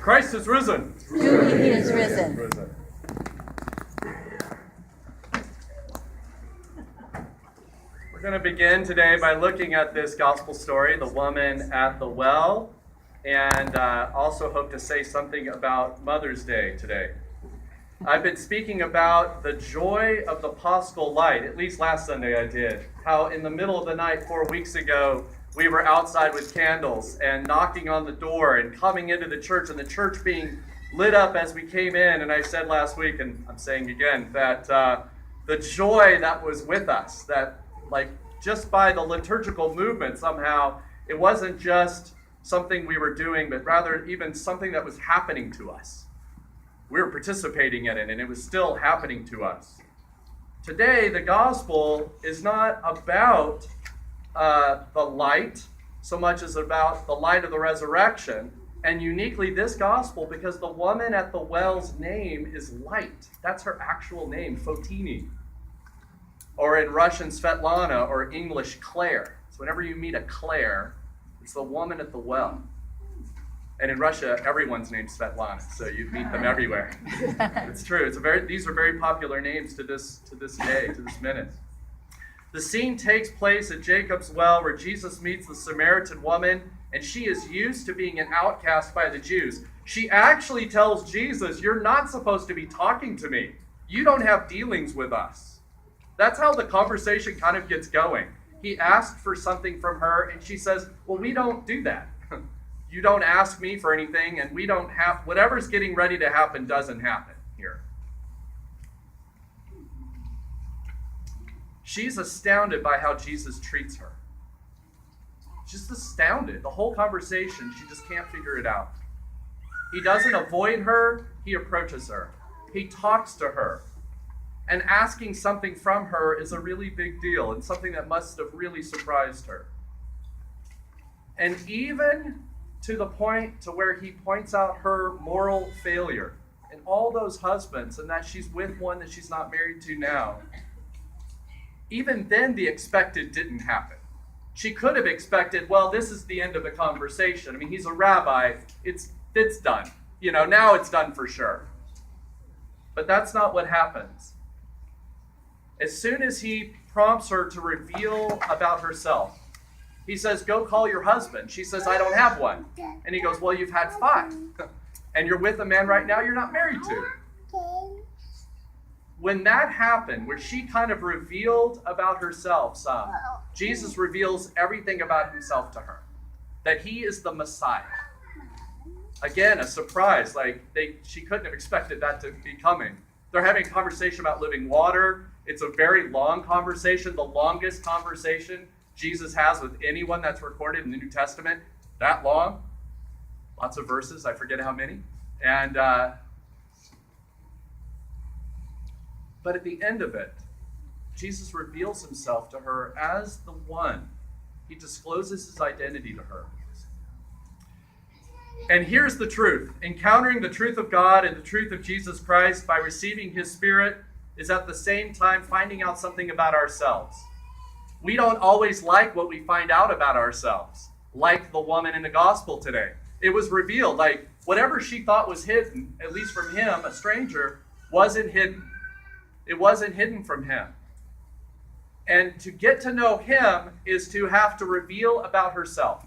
Christ is risen. Truly he is risen. We're going to begin today by looking at this gospel story, the woman at the well, and also hope to say something about Mother's Day today. I've been speaking about the joy of the Paschal light, at least last Sunday I did, how in the middle of the night 4 weeks ago, we were outside with candles and knocking on the door and coming into the church and the church being lit up as we came in. And I said last week, and I'm saying again, that the joy that was with us, that like just by the liturgical movement somehow, it wasn't just something we were doing, but rather even something that was happening to us. We were participating in it, and it was still happening to us. Today, the gospel is not about the light so much as about the light of the resurrection, and uniquely this gospel because the woman at the well's name is Light. That's her actual name, Fotini, or in Russian Svetlana, or English Claire. So whenever you meet a Claire, it's the woman at the well. And in Russia, everyone's named Svetlana, so you meet them everywhere. It's true. These are very popular names to this day, to this minute. The scene takes place at Jacob's well, where Jesus meets the Samaritan woman, and she is used to being an outcast by the Jews. She actually tells Jesus, "You're not supposed to be talking to me. You don't have dealings with us." That's how the conversation kind of gets going. He asked for something from her, and she says, "Well, we don't do that. You don't ask me for anything, and we don't have, whatever's getting ready to happen doesn't happen here." She's astounded by how Jesus treats her. Just astounded. The whole conversation, she just can't figure it out. He doesn't avoid her, he approaches her. He talks to her. And asking something from her is a really big deal, and something that must have really surprised her. And even to the point to where he points out her moral failure and all those husbands, and that she's with one that she's not married to now. Even then, the expected didn't happen. She could have expected, well, this is the end of the conversation. I mean, he's a rabbi. It's done. Now it's done for sure. But that's not what happens. As soon as he prompts her to reveal about herself, he says, "Go call your husband." She says, "I don't have one." And he goes, "Well, you've had 5. And you're with a man right now you're not married to." When that happened, where she kind of revealed about herself some, Jesus reveals everything about himself to her. That he is the Messiah. Again, a surprise. She couldn't have expected that to be coming. They're having a conversation about living water. It's a very long conversation, the longest conversation Jesus has with anyone that's recorded in the New Testament. That long. Lots of verses, I forget how many. And but at the end of it, Jesus reveals himself to her as the one. He discloses his identity to her. And here's the truth. Encountering the truth of God and the truth of Jesus Christ by receiving his Spirit is at the same time finding out something about ourselves. We don't always like what we find out about ourselves, like the woman in the gospel today. It was revealed, whatever she thought was hidden, at least from him, a stranger, wasn't hidden. It wasn't hidden from him. And to get to know him is to have to reveal about herself.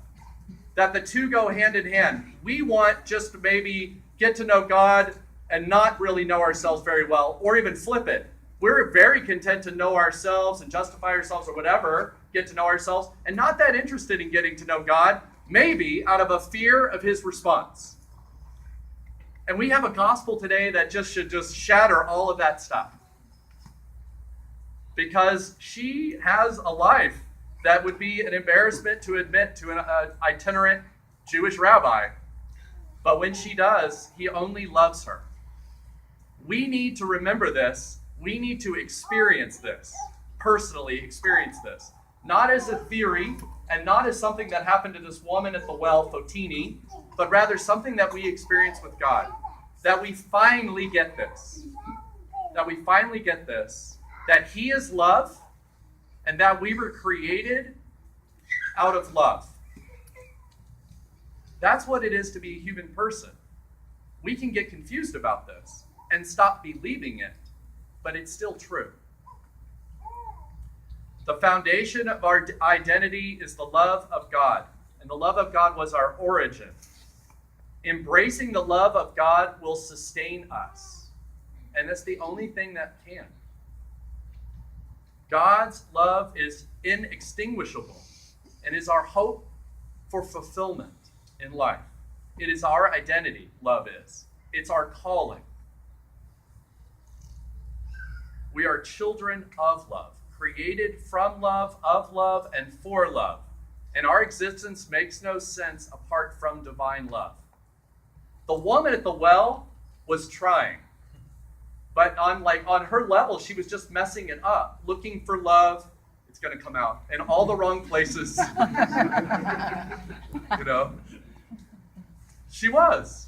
That the two go hand in hand. We want just to maybe get to know God and not really know ourselves very well, or even flip it. We're very content to know ourselves and justify ourselves or whatever, get to know ourselves, and not that interested in getting to know God, maybe out of a fear of his response. And we have a gospel today that should shatter all of that stuff. Because she has a life that would be an embarrassment to admit to an itinerant Jewish rabbi. But when she does, he only loves her. We need to remember this. We need to experience this, personally experience this. Not as a theory, and not as something that happened to this woman at the well, Fotini, but rather something that we experience with God. That we finally get this. That we finally get this. That he is love, and that we were created out of love. That's what it is to be a human person. We can get confused about this and stop believing it, but it's still true. The foundation of our identity is the love of God, and the love of God was our origin. Embracing the love of God will sustain us, and that's the only thing that can. God's love is inextinguishable and is our hope for fulfillment in life. It is our identity, love is. It's our calling. We are children of love, created from love, of love, and for love. And our existence makes no sense apart from divine love. The woman at the well was trying, but on her level, she was just messing it up, looking for love. It's going to come out in all the wrong places. She was.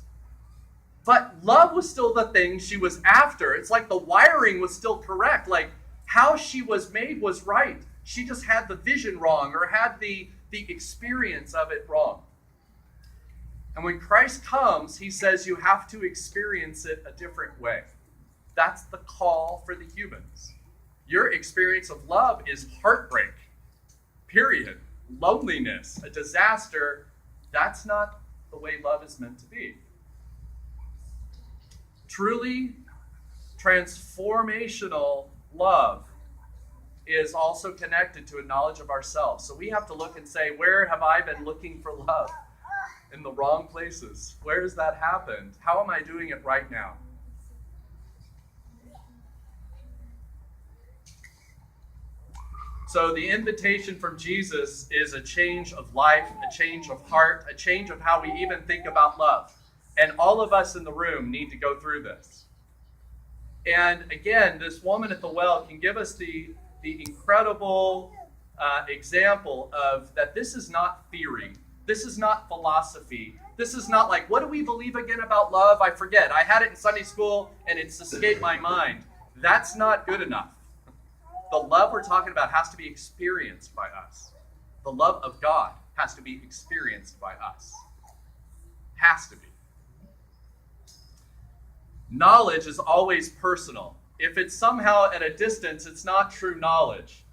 But love was still the thing she was after. It's like the wiring was still correct. Like how she was made was right. She just had the vision wrong or had the experience of it wrong. And when Christ comes, he says you have to experience it a different way. That's the call for the humans. Your experience of love is heartbreak, period. Loneliness, a disaster. That's not the way love is meant to be. Truly transformational love is also connected to a knowledge of ourselves. So we have to look and say, where have I been looking for love? In the wrong places. Where has that happened? How am I doing it right now? So the invitation from Jesus is a change of life, a change of heart, a change of how we even think about love. And all of us in the room need to go through this. And again, this woman at the well can give us the incredible example of that this is not theory. This is not philosophy. This is not like, what do we believe again about love? I forget. I had it in Sunday school and it's escaped my mind. That's not good enough. The love we're talking about has to be experienced by us. The love of God has to be experienced by us. Has to be. Knowledge is always personal. If it's somehow at a distance, it's not true knowledge.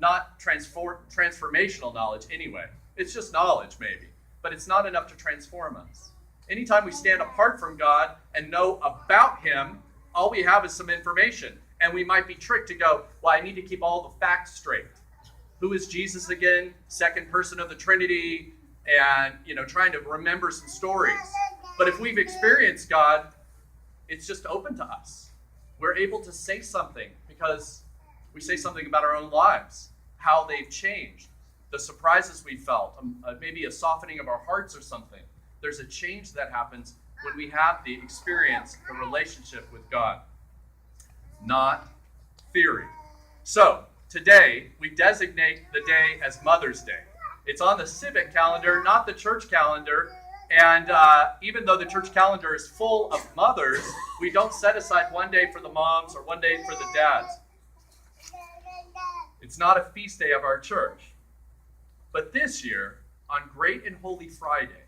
Not transformational knowledge anyway. It's just knowledge maybe, but it's not enough to transform us. Anytime we stand apart from God and know about him, all we have is some information. And we might be tricked to go, well, I need to keep all the facts straight. Who is Jesus again? Second person of the Trinity, and trying to remember some stories. But if we've experienced God, it's just open to us. We're able to say something because we say something about our own lives, how they've changed, the surprises we felt, maybe a softening of our hearts or something. There's a change that happens when we have the experience, the relationship with God. Not theory. So, today, we designate the day as Mother's Day. It's on the civic calendar, not the church calendar. And even though the church calendar is full of mothers, we don't set aside one day for the moms or one day for the dads. It's not a feast day of our church. But this year, on Great and Holy Friday,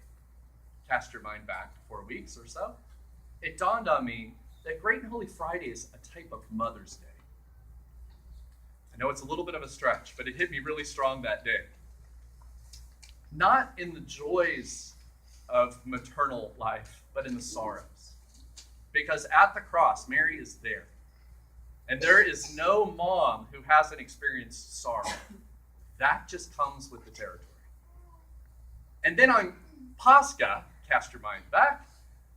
cast your mind back 4 weeks or so, it dawned on me that Great and Holy Friday is a type of Mother's Day. I know it's a little bit of a stretch, but it hit me really strong that day. Not in the joys of maternal life, but in the sorrows. Because at the cross, Mary is there. And there is no mom who hasn't experienced sorrow. That just comes with the territory. And then on Pascha, cast your mind back,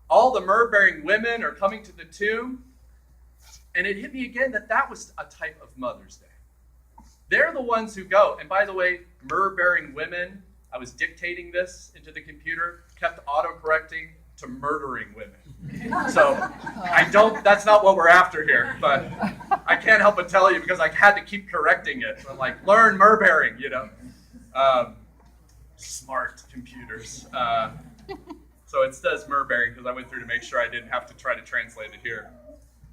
all the myrrh-bearing women are coming to the tomb. And it hit me again that was a type of Mother's Day. They're the ones who go. And by the way, myrrh-bearing women, I was dictating this into the computer, kept auto-correcting to murdering women. So that's not what we're after here, but I can't help but tell you because I had to keep correcting it. So I'm like, learn myrrh-bearing, smart computers. So it says myrrh-bearing because I went through to make sure I didn't have to try to translate it here.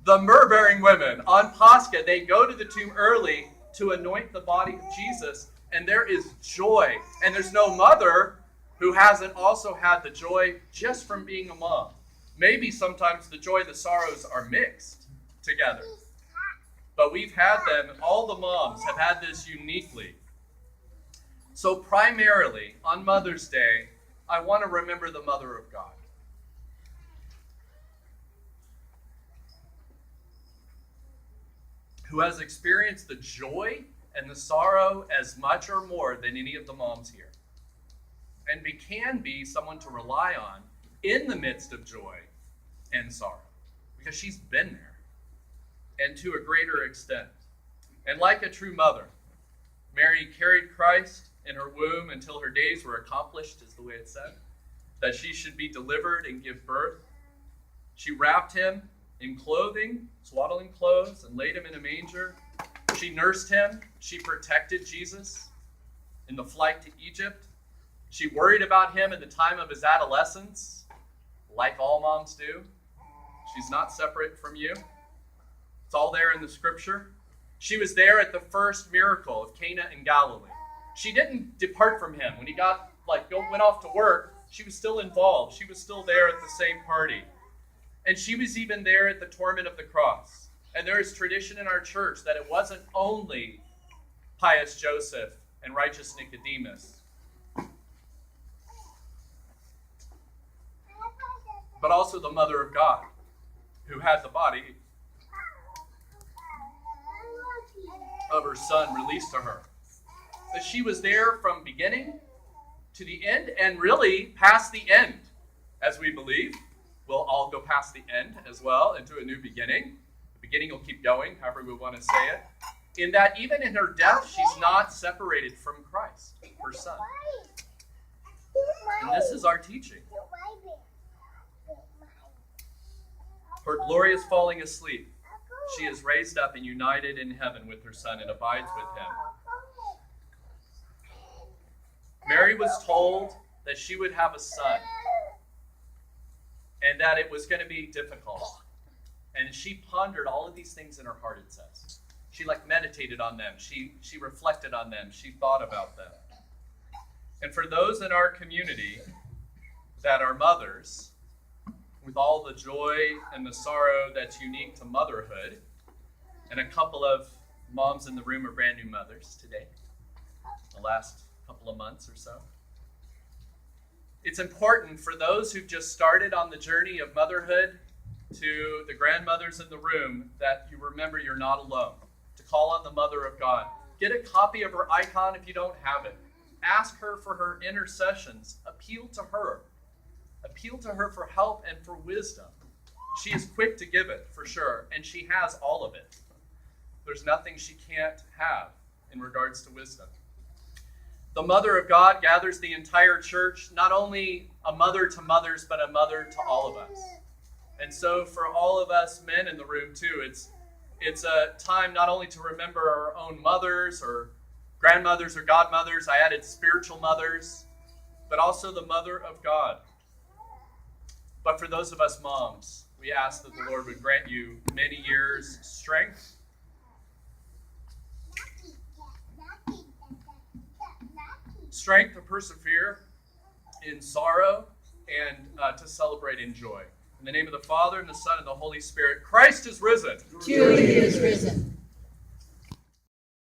The myrrh-bearing women, on Pascha, they go to the tomb early to anoint the body of Jesus, and there is joy. And there's no mother who hasn't also had the joy just from being a mom. Maybe sometimes the joy and the sorrows are mixed together. But we've had them, all the moms have had this uniquely. So primarily, on Mother's Day, I want to remember the Mother of God. Who has experienced the joy and the sorrow as much or more than any of the moms here. And can be someone to rely on in the midst of joy and sorrow. Because she's been there. And to a greater extent. And like a true mother, Mary carried Christ in her womb until her days were accomplished, is the way it said. That she should be delivered and give birth. She wrapped him in clothing, swaddling clothes, and laid him in a manger. She nursed him. She protected Jesus in the flight to Egypt. She worried about him in the time of his adolescence, like all moms do. She's not separate from you. It's all there in the scripture. She was there at the first miracle of Cana in Galilee. She didn't depart from him. When he went off to work, she was still involved. She was still there at the same party. And she was even there at the torment of the cross. And there is tradition in our church that it wasn't only pious Joseph and righteous Nicodemus, but also the Mother of God, who had the body of her Son released to her. That she was there from beginning to the end, and really past the end, as we believe. We'll all go past the end as well into a new beginning. The beginning will keep going, however we want to say it. In that even in her death, she's not separated from Christ, her Son. And this is our teaching. Her glorious falling asleep, she is raised up and united in heaven with her Son and abides with him. Mary was told that she would have a son and that it was going to be difficult. And she pondered all of these things in her heart, it says. She meditated on them. She reflected on them. She thought about them. And for those in our community that are mothers, with all the joy and the sorrow that's unique to motherhood, and a couple of moms in the room are brand new mothers today, the last couple of months or so. It's important for those who've just started on the journey of motherhood, to the grandmothers in the room, that you remember you're not alone. To call on the Mother of God. Get a copy of her icon if you don't have it. Ask her for her intercessions. Appeal to her. Appeal to her for help and for wisdom. She is quick to give it, for sure, and she has all of it. There's nothing she can't have in regards to wisdom. The Mother of God gathers the entire church, not only a mother to mothers, but a mother to all of us. And so for all of us men in the room too, it's a time not only to remember our own mothers or grandmothers or godmothers, I added spiritual mothers, but also the Mother of God. But for those of us moms, we ask that the Lord would grant you many years' strength, strength to persevere in sorrow and to celebrate in joy. In the name of the Father, and the Son, and the Holy Spirit, Christ is risen. Truly he is risen.